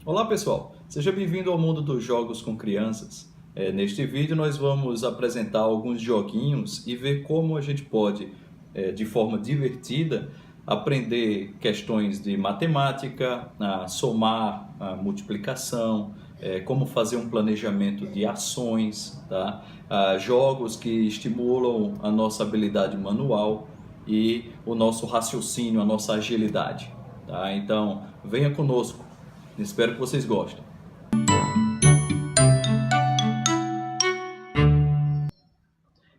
Olá pessoal, seja bem-vindo ao mundo dos jogos com crianças. Neste vídeo nós vamos apresentar alguns joguinhos e ver como a gente pode, de forma divertida, aprender questões de matemática, a somar, a multiplicação, como fazer um planejamento de ações, tá? Jogos que estimulam a nossa habilidade manual e o nosso raciocínio, a nossa agilidade, tá? Então, venha conosco. Espero que vocês gostem.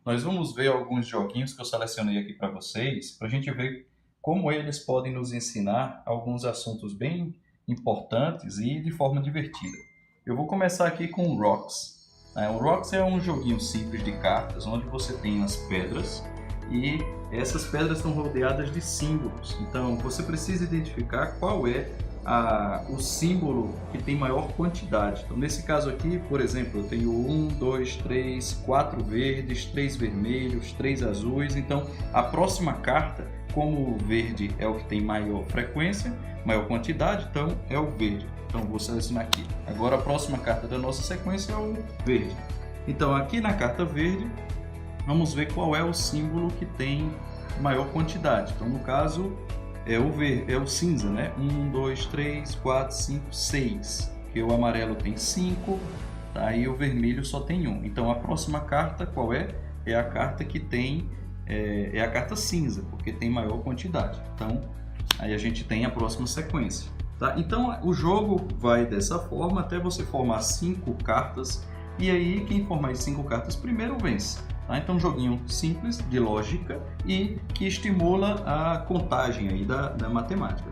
Nós vamos ver alguns joguinhos que eu selecionei aqui para vocês, para a gente ver como eles podem nos ensinar alguns assuntos bem importantes e de forma divertida. Eu vou começar aqui com o Rocks. O Rocks é um joguinho simples de cartas, onde você tem as pedras e essas pedras estão rodeadas de símbolos. Então você precisa identificar qual é o símbolo que tem maior quantidade. Então, nesse caso aqui, por exemplo, eu tenho 1, 2, 3, 4 verdes, 3 vermelhos, 3 azuis. Então, a próxima carta, como o verde é o que tem maior frequência, maior quantidade, então é o verde. Então, vou selecionar aqui. Agora, a próxima carta da nossa sequência é o verde. Então, aqui na carta verde, vamos ver qual é o símbolo que tem maior quantidade. Então, no caso, é o cinza, né? 1, 2, 3, 4, 5, 6. Porque o amarelo tem 5, tá? E o vermelho só tem 1. Então a próxima carta qual é? É a carta que tem, é a carta cinza, porque tem maior quantidade. Então aí a gente tem a próxima sequência. Tá? Então o jogo vai dessa forma até você formar 5 cartas. E aí quem formar as 5 cartas primeiro vence. Tá? Então, um joguinho simples, de lógica e que estimula a contagem aí da matemática.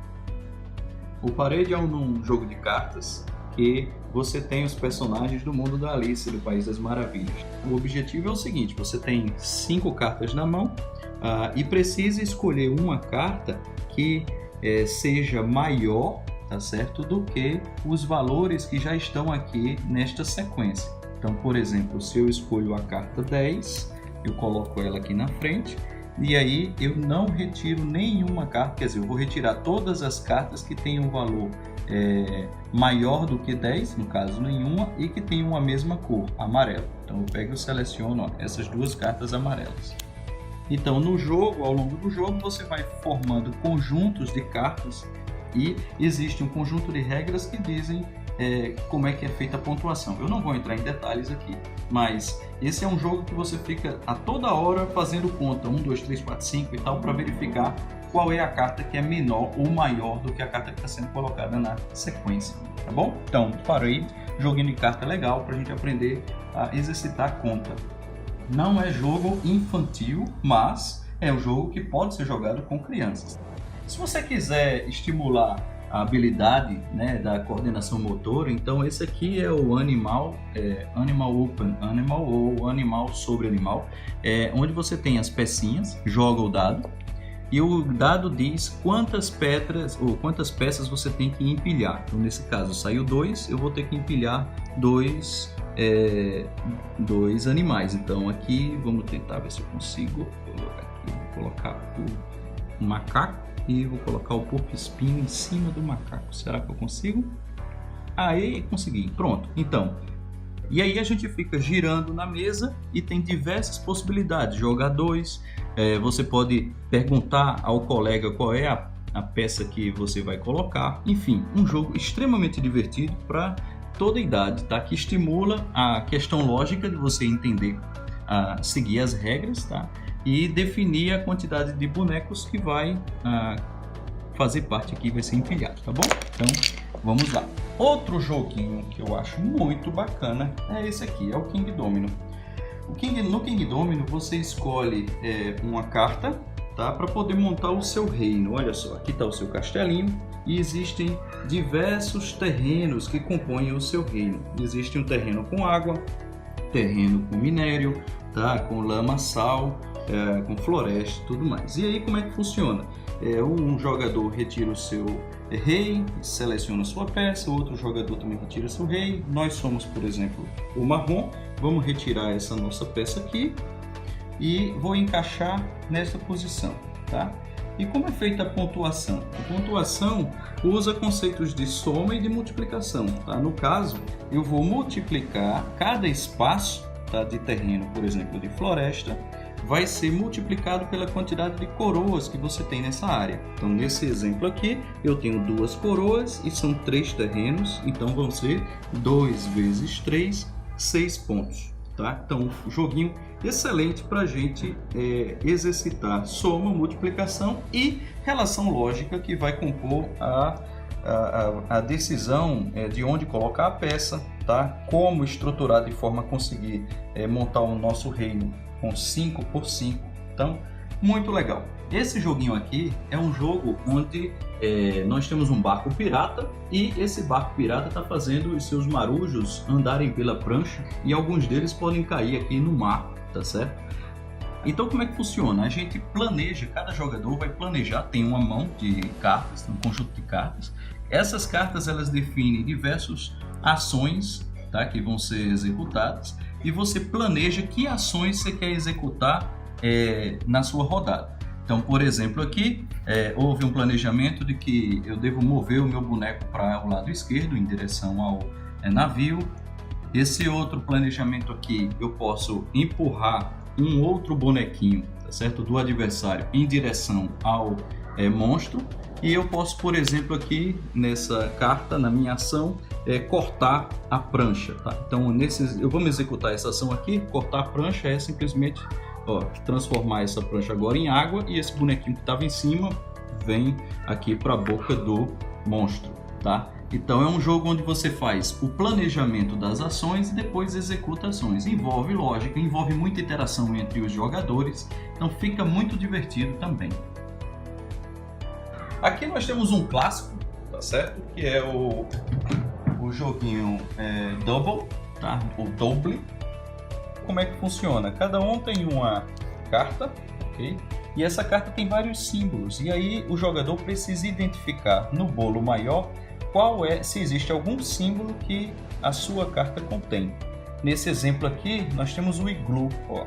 O Parede é um jogo de cartas que você tem os personagens do mundo da Alice, do País das Maravilhas. O objetivo é o seguinte, você tem 5 cartas na mão e precisa escolher uma carta que seja maior, tá certo, do que os valores que já estão aqui nesta sequência. Então, por exemplo, se eu escolho a carta 10, eu coloco ela aqui na frente e aí eu não retiro nenhuma carta, quer dizer, eu vou retirar todas as cartas que tenham um valor maior do que 10, no caso nenhuma, e que tenham a mesma cor, amarelo. Então eu pego e seleciono essas duas cartas amarelas. Então no jogo, ao longo do jogo, você vai formando conjuntos de cartas e existe um conjunto de regras que dizem como é que é feita a pontuação. Eu não vou entrar em detalhes aqui, mas esse é um jogo que você fica a toda hora fazendo conta, 1, 2, 3, 4, 5 e tal, para verificar qual é a carta que é menor ou maior do que a carta que está sendo colocada na sequência, tá bom? Então, parei, joguinho de carta legal para a gente aprender a exercitar a conta. Não é jogo infantil, mas é um jogo que pode ser jogado com crianças. Se você quiser estimular a habilidade, né, da coordenação motora, então esse aqui é o Animal Open Animal ou Animal sobre Animal, onde você tem as pecinhas, joga o dado e o dado diz quantas pedras ou quantas peças você tem que empilhar. Então nesse caso saiu 2, eu vou ter que empilhar dois animais. Então aqui vamos tentar ver se eu consigo. Vou colocar o macaco e vou colocar o porco-espinho em cima do macaco. Será que eu consigo? Aí consegui. Pronto. Então, e aí a gente fica girando na mesa e tem diversas possibilidades. Jogar 2, você pode perguntar ao colega qual é a peça que você vai colocar. Enfim, um jogo extremamente divertido para toda idade, tá? Que estimula a questão lógica de você entender, seguir as regras, tá? E definir a quantidade de bonecos que vai fazer parte aqui, vai ser empilhado, tá bom? Então, vamos lá. Outro joguinho que eu acho muito bacana é esse aqui, é o King Domino. No King Domino você escolhe uma carta, tá? Para poder montar o seu reino. Olha só, aqui está o seu castelinho e existem diversos terrenos que compõem o seu reino. Existe um terreno com água, terreno com minério, tá? Com lama, sal, com floresta e tudo mais. E aí como é que funciona? Um jogador retira o seu rei, seleciona a sua peça, o outro jogador também retira seu rei. Nós somos, por exemplo, o marrom. Vamos retirar essa nossa peça aqui e vou encaixar nessa posição, tá? E como é feita a pontuação? A pontuação usa conceitos de soma e de multiplicação. Tá? No caso, eu vou multiplicar cada espaço, tá, de terreno, por exemplo, de floresta, vai ser multiplicado pela quantidade de coroas que você tem nessa área. Então, nesse exemplo aqui, eu tenho 2 coroas e são 3 terrenos, então vão ser 2 vezes 3, 6 pontos. Tá? Então, joguinho excelente para a gente exercitar soma, multiplicação e relação lógica que vai compor a decisão de onde colocar a peça, tá? Como estruturar de forma a conseguir montar o nosso reino com 5 por 5. Então, muito legal. Esse joguinho aqui é um jogo onde nós temos um barco pirata e esse barco pirata está fazendo os seus marujos andarem pela prancha e alguns deles podem cair aqui no mar, tá certo? Então como é que funciona? A gente planeja, cada jogador vai planejar, tem uma mão de cartas, um conjunto de cartas. Essas cartas elas definem diversas ações, tá, que vão ser executadas e você planeja que ações você quer executar na sua rodada. Então, por exemplo, aqui houve um planejamento de que eu devo mover o meu boneco para o lado esquerdo, em direção ao navio. Esse outro planejamento aqui, eu posso empurrar um outro bonequinho, tá certo, do adversário em direção ao monstro. E eu posso, por exemplo, aqui nessa carta, na minha ação, cortar a prancha. Tá? Então, eu vou executar essa ação aqui. Cortar a prancha é simplesmente transformar essa prancha agora em água e esse bonequinho que estava em cima vem aqui para a boca do monstro, tá? Então é um jogo onde você faz o planejamento das ações e depois executa ações. Envolve lógica, envolve muita interação entre os jogadores, então fica muito divertido também. Aqui nós temos um clássico, tá certo? Que é o joguinho Double, tá? O Double. Como é que funciona? Cada um tem uma carta, ok? E essa carta tem vários símbolos. E aí o jogador precisa identificar no bolo maior se existe algum símbolo que a sua carta contém. Nesse exemplo aqui, nós temos o iglu. Ó.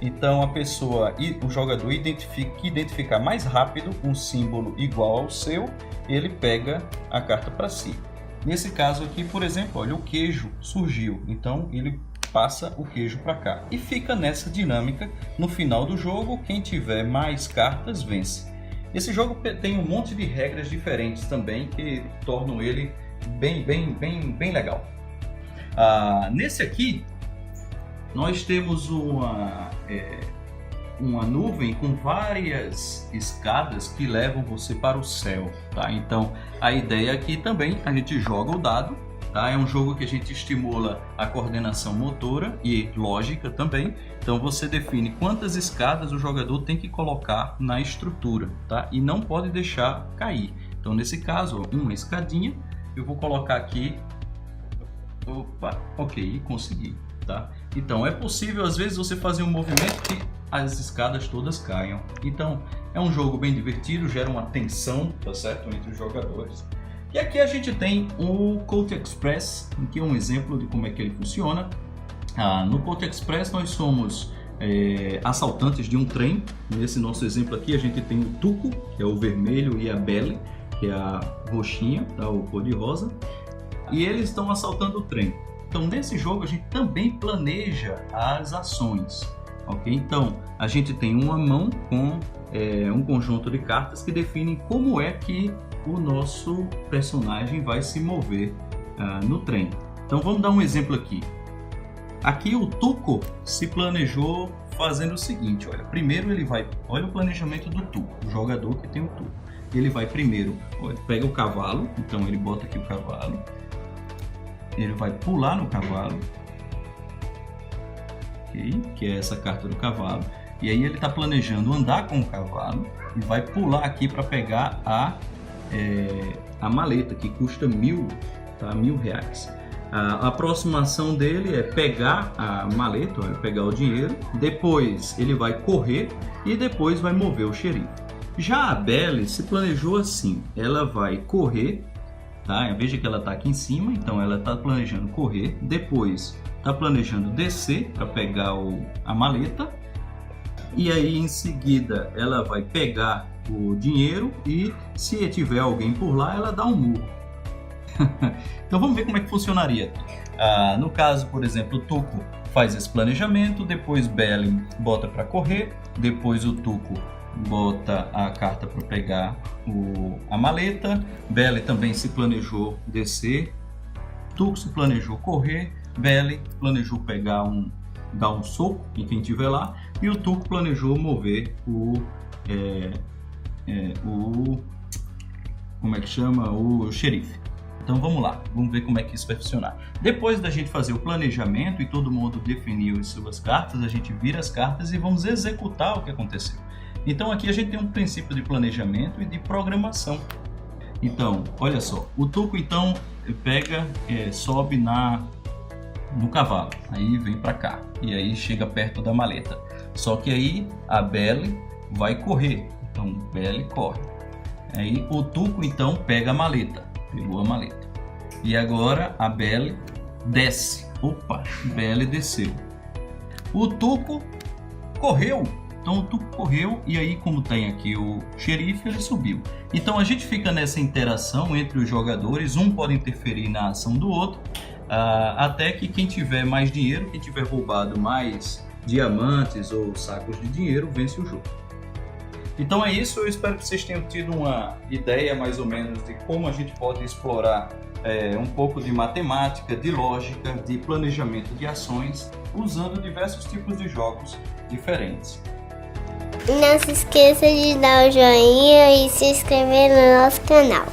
Então o jogador identificar mais rápido um símbolo igual ao seu, ele pega a carta para si. Nesse caso aqui, por exemplo, olha, o queijo surgiu. Então ele passa o queijo para cá e fica nessa dinâmica. No final do jogo, quem tiver mais cartas vence. Esse jogo tem um monte de regras diferentes também que tornam ele bem legal. Nesse aqui nós temos uma nuvem com várias escadas que levam você para o céu, tá? Então a ideia aqui também, a gente joga o dado. Tá? É um jogo que a gente estimula a coordenação motora e lógica também. Então você define quantas escadas o jogador tem que colocar na estrutura, tá? E não pode deixar cair. Então nesse caso, ó, uma escadinha, eu vou colocar aqui. Opa, ok, consegui. Tá? Então é possível às vezes você fazer um movimento que as escadas todas caiam. Então é um jogo bem divertido, gera uma tensão, tá certo, entre os jogadores. E aqui a gente tem o Colt Express, que é um exemplo de como é que ele funciona. No Colt Express nós somos assaltantes de um trem. Nesse nosso exemplo aqui a gente tem o Tuco, que é o vermelho, e a Belle, que é a roxinha, tá? O cor de rosa. E eles estão assaltando o trem. Então nesse jogo a gente também planeja as ações. Okay? Então a gente tem uma mão com um conjunto de cartas que definem como é que o nosso personagem vai se mover no trem. Então vamos dar um exemplo aqui. Aqui o Tuco se planejou fazendo o seguinte, olha, primeiro ele vai, olha o planejamento do Tuco, o jogador que tem o Tuco. Ele vai primeiro, olha, pega o cavalo, então ele bota aqui o cavalo, ele vai pular no cavalo, okay, que é essa carta do cavalo, e aí ele está planejando andar com o cavalo e vai pular aqui para pegar a maleta, que custa 1.000, tá? R$1.000. A aproximação dele é pegar a maleta, pegar o dinheiro, depois ele vai correr e depois vai mover o xerife. Já a Belle se planejou assim, ela vai correr, tá? Veja que ela está aqui em cima, então ela está planejando correr, depois está planejando descer para pegar a maleta, e aí em seguida ela vai pegar o dinheiro e se tiver alguém por lá, ela dá um murro. Então vamos ver como é que funcionaria aqui. No caso, por exemplo, o Tuco faz esse planejamento, depois Belly bota para correr, depois o Tuco bota a carta para pegar a maleta, Belly também se planejou descer, Tuco se planejou correr, Belly planejou dar um soco em quem estiver lá, e o Tuco planejou mover como é que chama? O xerife. Então vamos lá, vamos ver como é que isso vai funcionar. Depois da gente fazer o planejamento e todo mundo definiu as suas cartas, a gente vira as cartas e vamos executar o que aconteceu. Então aqui a gente tem um princípio de planejamento e de programação. Então, olha só, o Tuco então pega, sobe no cavalo, aí vem para cá e aí chega perto da maleta. Só que aí a Belly vai correr, então Belly corre. Aí o Tuco então pega a maleta, pegou a maleta. E agora a Belly desce. Opa, Belly desceu. O Tuco correu. Então o Tuco correu e aí, como tem aqui o xerife, ele subiu. Então a gente fica nessa interação entre os jogadores, um pode interferir na ação do outro, até que quem tiver mais dinheiro, quem tiver roubado mais diamantes ou sacos de dinheiro, vence o jogo. Então é isso, eu espero que vocês tenham tido uma ideia mais ou menos de como a gente pode explorar um pouco de matemática, de lógica, de planejamento de ações, usando diversos tipos de jogos diferentes. Não se esqueça de dar o joinha e se inscrever no nosso canal.